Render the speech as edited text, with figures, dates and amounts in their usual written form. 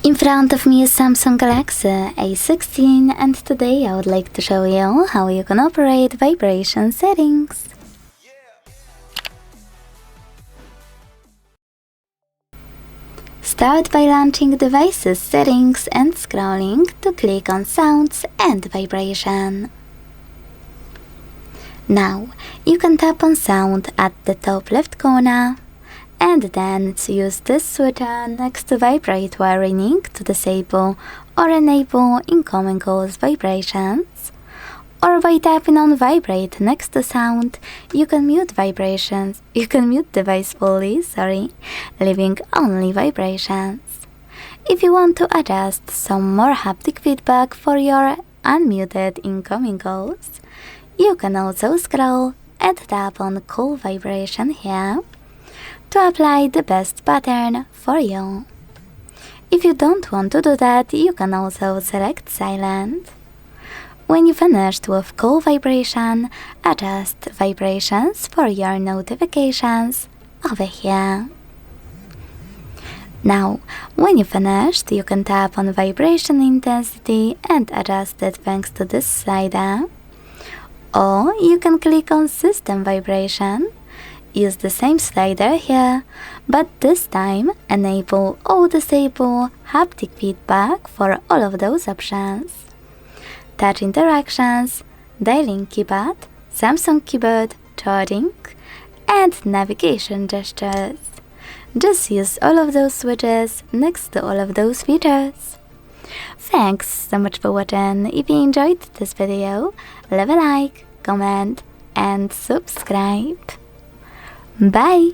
In front of me is Samsung Galaxy A16, and today I would like to show you how you can operate vibration settings. Start by launching Devices Settings and scrolling to click on Sounds and Vibration. Now, you can tap on Sound at the top left corner, and then use this switcher next to Vibrate wiring to disable or enable incoming calls vibrations. Or by tapping on Vibrate next to Sound, you can mute device fully, leaving only vibrations. If you want to adjust some more haptic feedback for your unmuted incoming calls, you can also scroll and tap on Call Vibration here to apply the best pattern for you. If you don't want to do that, you can also select Silent. When you finished with call vibration, adjust vibrations for your notifications over here. Now, when you finished, you can tap on vibration intensity and adjust it thanks to this slider. Or you can click on system vibration. Use the same slider here, but this time enable or disable haptic feedback for all of those options. Touch interactions, dialing keypad, Samsung keyboard, charging, and navigation gestures. Just use all of those switches next to all of those features. Thanks so much for watching. If you enjoyed this video, leave a like, comment, and subscribe. Bye!